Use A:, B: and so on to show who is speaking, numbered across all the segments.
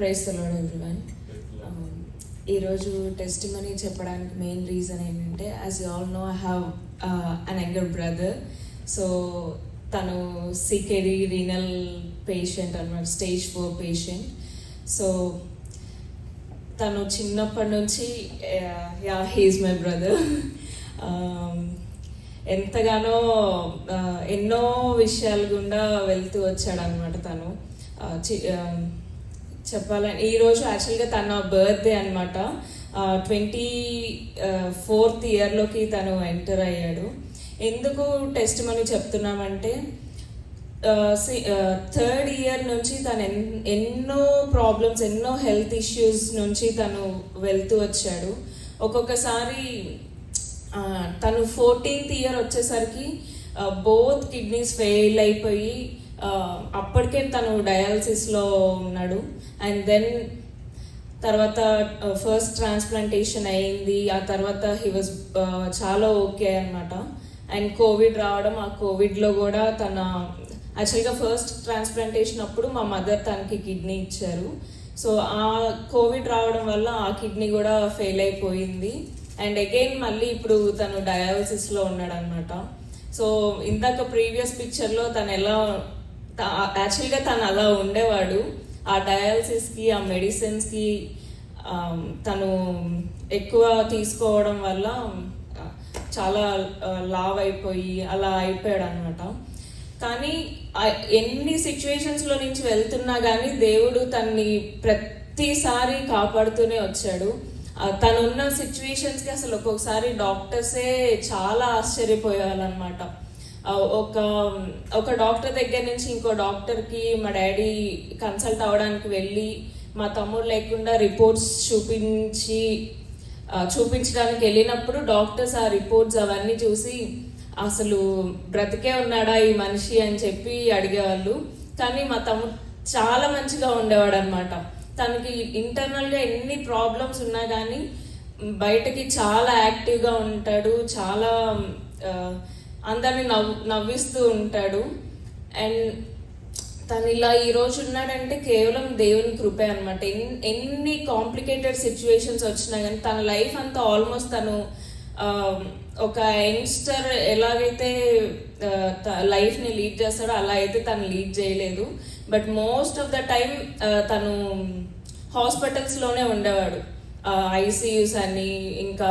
A: Praise the Lord everyone. ఈరోజు testimony చెప్పడానికి main reason ఏంటంటే, as you all know, I have an younger brother. So తను CKD renal patient అన్నమాట, stage 4 patient. So తను చిన్నప్పటి నుంచి హీఈస్ మై బ్రదర్. ఎంతగానో ఎన్నో విషయాల గుండా వెళ్తూ వచ్చాడు అనమాట తను. చెప్పాలని ఈరోజు యాక్చువల్గా తన బర్త్డే అనమాట. 24th ఇయర్లోకి తను ఎంటర్ అయ్యాడు. ఎందుకు టెస్ట్ మనీ చెప్తున్నామంటే, 3rd ఇయర్ నుంచి తను ఎన్నో ప్రాబ్లమ్స్, ఎన్నో హెల్త్ ఇష్యూస్ నుంచి తను వెళ్తూ వచ్చాడు. ఒక్కొక్కసారి తను 14th ఇయర్ వచ్చేసరికి బోత్ కిడ్నీస్ ఫెయిల్ అయిపోయి అప్పటికే తను డయాలసిస్లో ఉన్నాడు. అండ్ దెన్ తర్వాత ఫస్ట్ ట్రాన్స్ప్లాంటేషన్ అయింది. ఆ తర్వాత హీ వాజ్ చాలా ఓకే అనమాట. అండ్ కోవిడ్ రావడం, ఆ కోవిడ్లో కూడా తన యాక్చువల్గా ఫస్ట్ ట్రాన్స్ప్లాంటేషన్ అప్పుడు మా మదర్ తనకి కిడ్నీ ఇచ్చారు. సో ఆ కోవిడ్ రావడం వల్ల ఆ కిడ్నీ కూడా ఫెయిల్ అయిపోయింది. అండ్ అగైన్ మళ్ళీ ఇప్పుడు తను డయాలసిస్లో ఉన్నాడు అనమాట. సో ఇందాక ప్రీవియస్ పిక్చర్లో తను ఎలా యాక్చువల్గా తను అలా ఉండేవాడు. ఆ డయాలసిస్కి, ఆ మెడిసిన్స్కి తను ఎక్కువ తీసుకోవడం వల్ల చాలా లావ్ అయిపోయి అలా అయిపోయాడు అనమాట. కానీ ఎన్ని సిచ్యువేషన్స్లో నుంచి వెళ్తున్నా కానీ దేవుడు తన్ని ప్రతిసారి కాపాడుతూనే వచ్చాడు. తనున్న సిచ్యువేషన్స్కి అసలు ఒక్కొక్కసారి డాక్టర్సే చాలా ఆశ్చర్యపోయాలన్నమాట. ఒక డాక్టర్ దగ్గర నుంచి ఇంకో డాక్టర్కి మా డాడీ కన్సల్ట్ అవ్వడానికి వెళ్ళి, మా తమ్ముడు లేకుండా రిపోర్ట్స్ చూపించడానికి వెళ్ళినప్పుడు డాక్టర్స్ ఆ రిపోర్ట్స్ అవన్నీ చూసి అసలు బ్రతికే ఉన్నాడా ఈ మనిషి అని చెప్పి అడిగేవాళ్ళు. కానీ మా తమ్ముడు చాలా మంచిగా ఉండేవాడు అనమాట. తనకి ఇంటర్నల్గా ఎన్ని ప్రాబ్లమ్స్ ఉన్నా కానీ బయటకి చాలా యాక్టివ్గా ఉంటాడు, చాలా అందరిని నవ్విస్తూ ఉంటాడు. అండ్ తను ఇలా ఈరోజు ఉన్నాడంటే కేవలం దేవుని కృపే అనమాట. ఎన్ని కాంప్లికేటెడ్ సిచ్యువేషన్స్ వచ్చినా కానీ తన లైఫ్ అంతా ఆల్మోస్ట్ తను ఒక యంగ్స్టర్ ఎలాగైతే లైఫ్ని లీడ్ చేస్తాడో అలా అయితే తను లీడ్ చేయలేదు. But most of the time తను హాస్పిటల్స్లోనే ఉండేవాడు. ఐసీయూస్ అని, ఇంకా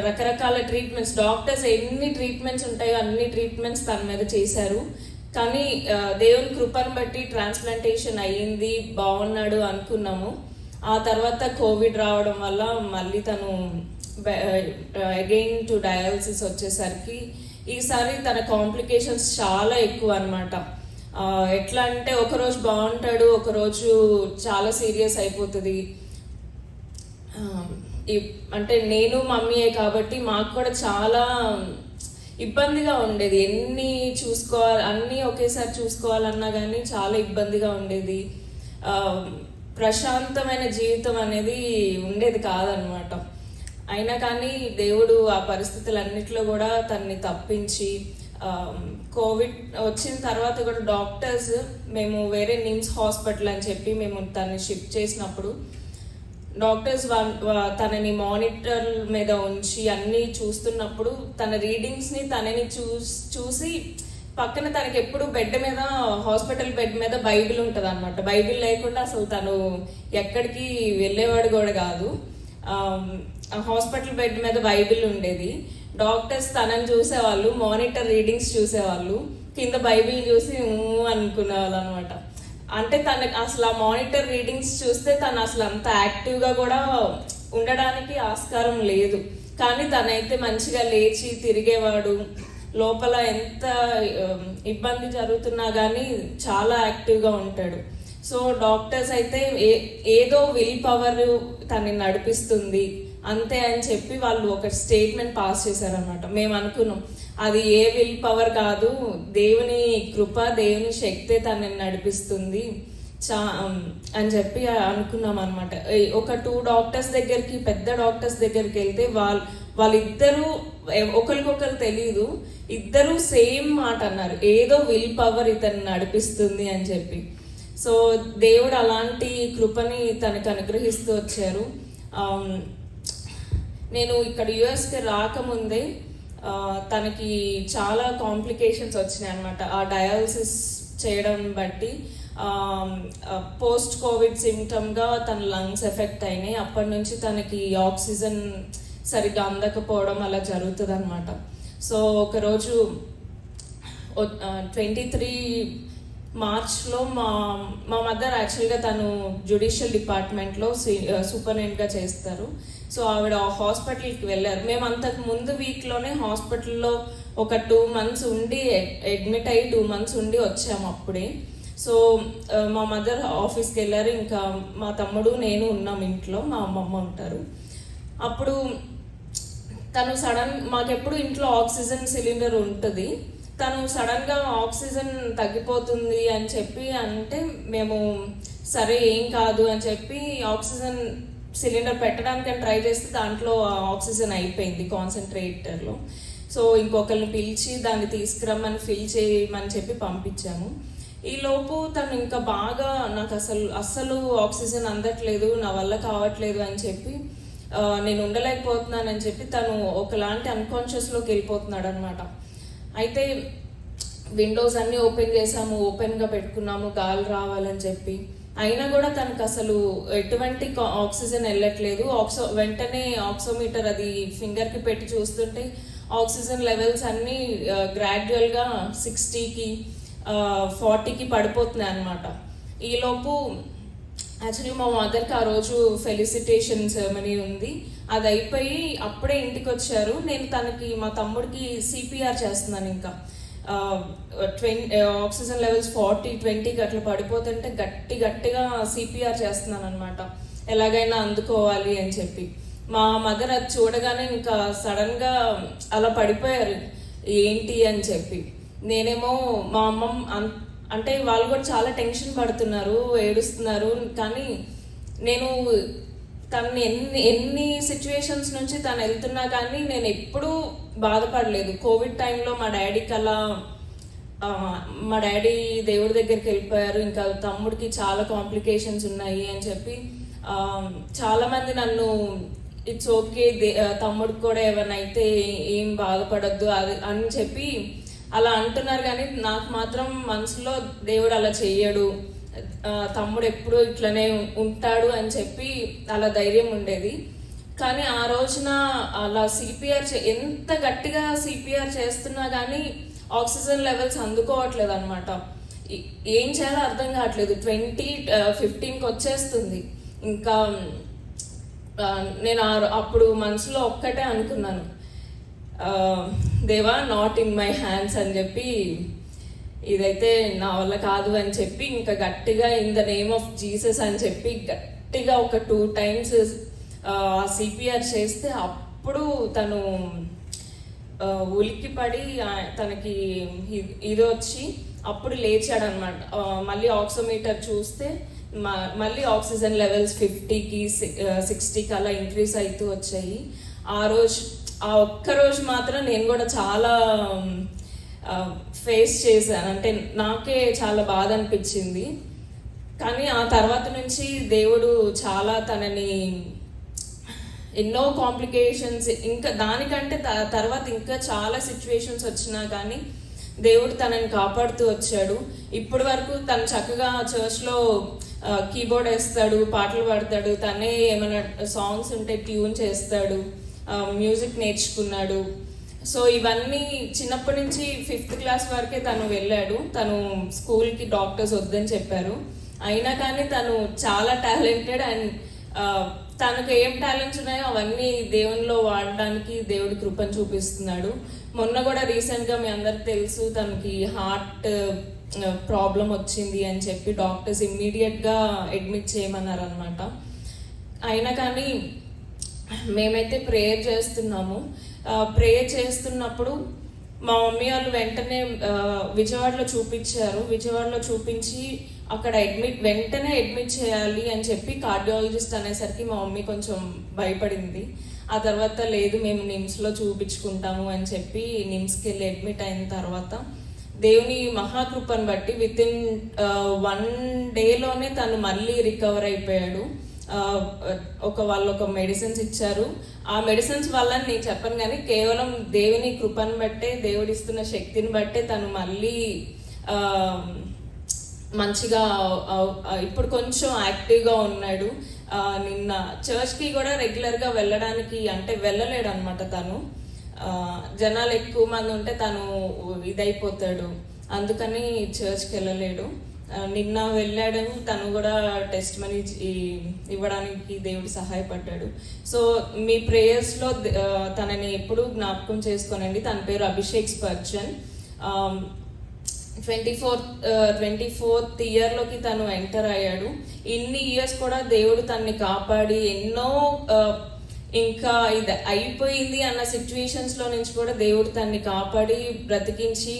A: రకరకాల ట్రీట్మెంట్స్, డాక్టర్స్ ఎన్ని ట్రీట్మెంట్స్ ఉంటాయో అన్ని ట్రీట్మెంట్స్ తన మీద చేశారు. కానీ దేవుని కృపను బట్టి ట్రాన్స్ప్లాంటేషన్ అయ్యింది, బాగున్నాడు అనుకున్నాము. ఆ తర్వాత కోవిడ్ రావడం వల్ల మళ్ళీ తను అగైన్ టు డయాలసిస్ వచ్చేసరికి ఈసారి తన కాంప్లికేషన్స్ చాలా ఎక్కువ అనమాట. ఎట్లా అంటే ఒకరోజు బాగుంటాడు, ఒకరోజు చాలా సీరియస్ అయిపోతుంది. అంటే నేను మమ్మీయే కాబట్టి మాకు కూడా చాలా ఇబ్బందిగా ఉండేది. అన్నీ ఒకేసారి చూసుకోవాలన్నా కానీ చాలా ఇబ్బందిగా ఉండేది. ప్రశాంతమైన జీవితం అనేది ఉండేది కాదనమాట. అయినా కానీ దేవుడు ఆ పరిస్థితులన్నిట్లో కూడా తన్ని తప్పించి, కోవిడ్ వచ్చిన తర్వాత కూడా డాక్టర్స్, మేము వేరే నిమ్స్ హాస్పిటల్ అని చెప్పి మేము తనని షిఫ్ట్ చేసినప్పుడు డాక్టర్స్ తనని మానిటర్ మీద ఉంచి అన్నీ చూస్తున్నప్పుడు తన రీడింగ్స్ని తనని చూసి పక్కన తనకి ఎప్పుడు బెడ్ మీద, హాస్పిటల్ బెడ్ మీద బైబిల్ ఉంటుంది అనమాట. బైబిల్ లేకుండా అసలు తను ఎక్కడికి వెళ్ళేవాడు కూడా కాదు. హాస్పిటల్ బెడ్ మీద బైబిల్ ఉండేది. డాక్టర్స్ తనని చూసేవాళ్ళు, మానిటర్ రీడింగ్స్ చూసేవాళ్ళు, కింద బైబిల్ చూసి అనుకునేవాళ్ళు అనమాట. అంటే తనకి అసలు ఆ మానిటర్ రీడింగ్స్ చూస్తే తను అసలు అంత యాక్టివ్గా కూడా ఉండడానికి ఆస్కారం లేదు. కానీ తనైతే మంచిగా లేచి తిరిగేవాడు. లోపల ఎంత ఇబ్బంది జరుగుతున్నా కానీ చాలా యాక్టివ్గా ఉంటాడు. సో డాక్టర్స్ అయితే ఏదో విల్ పవర్ తనని నడిపిస్తుంది అంతే అని చెప్పి వాళ్ళు ఒక స్టేట్మెంట్ పాస్ చేశారనమాట. మేము అనుకున్నాం అది ఏ విల్ పవర్ కాదు, దేవుని కృప, దేవుని శక్తే తనని నడిపిస్తుంది అని చెప్పి అనుకున్నాం అనమాట. ఒక 2 డాక్టర్స్ దగ్గరికి, పెద్ద డాక్టర్స్ దగ్గరికి వెళ్తే వాళ్ళిద్దరూ ఒకరికొకరు తెలియదు, ఇద్దరు సేమ్ మాట అన్నారు, ఏదో విల్ పవర్ ఇతన్ని నడిపిస్తుంది అని చెప్పి. సో దేవుడు అలాంటి కృపని తనకు అనుగ్రహిస్తూ వచ్చారు. నేను ఇక్కడ యుఎస్కి రాకముందే తనకి చాలా కాంప్లికేషన్స్ వచ్చినాయి అనమాట. ఆ డయాలసిస్ చేయడం బట్టి పోస్ట్ కోవిడ్ సిమ్టమ్గా తన లంగ్స్ ఎఫెక్ట్ అయినాయి. అప్పటి నుంచి తనకి ఆక్సిజన్ సరిగ్గా అందకపోవడం అలా జరుగుతుంది అనమాట. సో ఒకరోజు 23 మార్చ్లో మా మదర్ యాక్చువల్గా తను జ్యుడిషియల్ డిపార్ట్మెంట్లో సూపరింటెండెంట్గా చేస్తారు. సో ఆవిడ హాస్పిటల్కి వెళ్ళారు. మేము అంతకు ముందు వీక్లోనే హాస్పిటల్లో ఒక 2 months ఉండి అడ్మిట్ అయ్యి 2 months ఉండి వచ్చాము అప్పుడే. సో మా మదర్ ఆఫీస్కి వెళ్ళారు, ఇంకా మా తమ్ముడు నేను ఉన్నాం ఇంట్లో, మా అమ్మమ్మ ఉంటారు. అప్పుడు తను మాకెప్పుడు ఇంట్లో ఆక్సిజన్ సిలిండర్ ఉంటుంది. తను సడన్గా ఆక్సిజన్ తగ్గిపోతుంది అని చెప్పి అంటే మేము సరే ఏం కాదు అని చెప్పి ఆక్సిజన్ సిలిండర్ పెట్టడానికని ట్రై చేస్తే దాంట్లో ఆక్సిజన్ అయిపోయింది కాన్సన్ట్రేటర్లో. సో ఇంకొకరిని పిలిచి దాన్ని తీసుకురమ్మని ఫిల్ చేయమని చెప్పి పంపించాము. ఈలోపు తను ఇంకా బాగా నాకు అస్సలు ఆక్సిజన్ అందట్లేదు, నా వల్ల కావట్లేదు అని చెప్పి నేను ఉండలేకపోతున్నానని చెప్పి తను ఒకలాంటి అన్కాన్షియస్లోకి వెళ్ళిపోతున్నాడు అనమాట. అయితే విండోస్ అన్నీ ఓపెన్ చేసాము, ఓపెన్గా పెట్టుకున్నాము గాలి రావాలని చెప్పి. అయినా కూడా తనకు అసలు ఎటువంటి ఆక్సిజన్ వెళ్ళట్లేదు. వెంటనే ఆక్సిమీటర్ అది ఫింగర్కి పెట్టి చూస్తుంటే ఆక్సిజన్ లెవెల్స్ అన్నీ గ్రాడ్యువల్గా 60కి 40కి పడిపోతున్నాయి అనమాట. ఈలోపు యాక్చువల్లీ మా మదర్కి ఆ రోజు ఫెలిసిటేషన్ సెరమనీ ఉంది, అది అయిపోయి అప్పుడే ఇంటికి వచ్చారు. నేను తనకి మా తమ్ముడికి సిపిఆర్ చేస్తున్నాను. ఇంకా ఆక్సిజన్ లెవెల్స్ 40-20కి అట్లా పడిపోతుంటే గట్టిగా సిపిఆర్ చేస్తున్నాను అనమాట, ఎలాగైనా అందుకోవాలి అని చెప్పి. మా మదర్ అది చూడగానే ఇంకా సడన్గా అలా పడిపోయారు, ఏంటి అని చెప్పి. నేనేమో మా అమ్మమ్మ అంటే వాళ్ళు కూడా చాలా టెన్షన్ పడుతున్నారు, ఏడుస్తున్నారు. కానీ నేను తను ఎన్ని సిచ్యువేషన్స్ నుంచి తను వెళ్తున్నా కానీ నేను ఎప్పుడూ బాధపడలేదు. కోవిడ్ టైంలో మా డాడీ దేవుడి దగ్గరికి వెళ్ళిపోయారు, ఇంకా తమ్ముడికి చాలా కాంప్లికేషన్స్ ఉన్నాయి అని చెప్పి చాలామంది నన్ను ఇట్స్ ఓకే తమ్ముడికి కూడా ఏమైనా అయితే ఏం బాధపడద్దు అది అని చెప్పి అలా అంటున్నారు. కానీ నాకు మాత్రం మనసులో దేవుడు అలా చెయ్యడు, తమ్ముడు ఎప్పుడు ఇట్లనే ఉంటాడు అని చెప్పి అలా ధైర్యం ఉండేది. కానీ ఆ రోజున అలా సిపిఆర్ ఎంత గట్టిగా సిపిఆర్ చేస్తున్నా కానీ ఆక్సిజన్ లెవెల్స్ అందుకోవట్లేదు అనమాట. ఏం చేయాలో అర్థం కావట్లేదు. 20-15కి వచ్చేస్తుంది. ఇంకా నేను అప్పుడు మనసులో ఒక్కటే అనుకున్నాను, దేవా నాట్ ఇన్ మై హ్యాండ్స్ అని చెప్పి, ఇదైతే నా వల్ల కాదు అని చెప్పి ఇంకా గట్టిగా in the name of Jesus అని చెప్పి గట్టిగా ఒక 2 times సిపిఆర్ చేస్తే అప్పుడు తను ఉలిక్కిపడి తనకి ఇది వచ్చి అప్పుడు లేచాడు అనమాట. మళ్ళీ ఆక్సిమీటర్ చూస్తే మళ్ళీ ఆక్సిజన్ లెవెల్స్ 50కి 60కి అలా ఇంక్రీజ్ అవుతూ వచ్చాయి. ఆ ఒక్కరోజు మాత్రం నేను కూడా చాలా ఫేస్ చేశాను, అంటే నాకే చాలా బాధ అనిపించింది. కానీ ఆ తర్వాత నుంచి దేవుడు చాలా తనని ఎన్నో కాంప్లికేషన్స్ ఇంకా దానికంటే తర్వాత ఇంకా చాలా సిచ్యువేషన్స్ వచ్చినా కానీ దేవుడు తనని కాపాడుతూ వచ్చాడు. ఇప్పటి వరకు తను చక్కగా చర్చ్లో కీబోర్డ్ వేస్తాడు, పాటలు పాడతాడు, తనే ఏమైనా సాంగ్స్ ఉంటే ట్యూన్ చేస్తాడు, మ్యూజిక్ నేర్చుకున్నాడు. సో ఇవన్నీ చిన్నప్పటి నుంచి 5th క్లాస్ వరకే తను వెళ్ళాడు. తను స్కూల్కి డాక్టర్స్ వద్దని చెప్పారు, అయినా కానీ తను చాలా టాలెంటెడ్. అండ్ తనకు ఏం టాలెంట్స్ ఉన్నాయో అవన్నీ దేవునిలో వాడడానికి దేవుడి కృపను చూపిస్తున్నాడు. మొన్న కూడా రీసెంట్గా మీ అందరికి తెలుసు తనకి హార్ట్ ప్రాబ్లం వచ్చింది అని చెప్పి డాక్టర్స్ ఇమ్మీడియట్గా అడ్మిట్ చేయమన్నారు అనమాట. అయినా కానీ మేమైతే ప్రేయర్ చేస్తున్నాము. ప్రేయర్ చేస్తున్నప్పుడు మా మమ్మీ వాళ్ళు వెంటనే విజయవాడలో చూపించారు. విజయవాడలో చూపించి అక్కడ వెంటనే అడ్మిట్ చేయాలి అని చెప్పి కార్డియాలజిస్ట్ అనేసరికి మా మమ్మీ కొంచెం భయపడింది. ఆ తర్వాత లేదు మేము నిమ్స్లో చూపించుకుంటాము అని చెప్పి నిమ్స్కి వెళ్ళి అడ్మిట్ అయిన తర్వాత దేవుని మహాకృపను బట్టి విత్ ఇన్ 1 డేలోనే తను మళ్ళీ రికవర్ అయిపోయాడు. వాళ్ళు ఒక మెడిసిన్స్ ఇచ్చారు. ఆ మెడిసిన్స్ వల్ల నేను చెప్పను, కానీ కేవలం దేవుని కృపను బట్టే, దేవుడిస్తున్న శక్తిని బట్టే తను మళ్ళీ మంచిగా ఇప్పుడు కొంచెం యాక్టివ్గా ఉన్నాడు. నిన్న చర్చ్కి కూడా రెగ్యులర్గా వెళ్ళడానికి అంటే వెళ్ళలేడు అనమాట. తను జనాలు ఎక్కువ మంది ఉంటే తను ఇదైపోతాడు, అందుకని చర్చ్కి వెళ్ళలేడు. నిన్న వెళ్ళాడు. తను కూడా టెస్ట్ మనీ ఇవ్వడానికి దేవుడు సహాయపడ్డాడు. సో మీ ప్రేయర్స్లో తనని ఎప్పుడు జ్ఞాపకం చేసుకోనండి. తన పేరు అభిషేక్ స్పర్జన్. 24th ఇయర్లోకి తను ఎంటర్ అయ్యాడు. ఇన్ని ఇయర్స్ కూడా దేవుడు తనని కాపాడి ఎన్నో ఇంకా ఇది అయిపోయింది అన్న సిచ్యువేషన్స్లో నుంచి కూడా దేవుడు తనని కాపాడి బ్రతికించి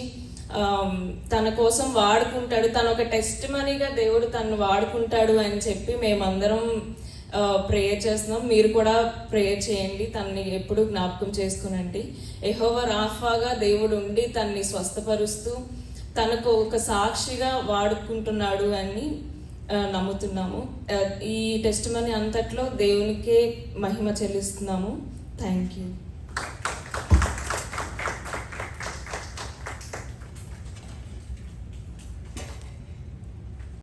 A: తన కోసం వాడుకుంటాడు. తను ఒక టెస్ట్ మనీగా దేవుడు తను వాడుకుంటాడు అని చెప్పి మేమందరం ప్రేయర్ చేస్తున్నాం. మీరు కూడా ప్రేయర్ చేయండి, తనని ఎప్పుడు జ్ఞాపకం చేసుకునండి. యెహోవా రాఫాగా దేవుడు ఉండి తనని స్వస్థపరుస్తూ తనకు ఒక సాక్షిగా వాడుకుంటున్నాడు అని నమ్ముతున్నాము. ఈ టెస్ట్ మనీ అంతట్లో దేవునికే మహిమ చెల్లిస్తున్నాము. Thank you.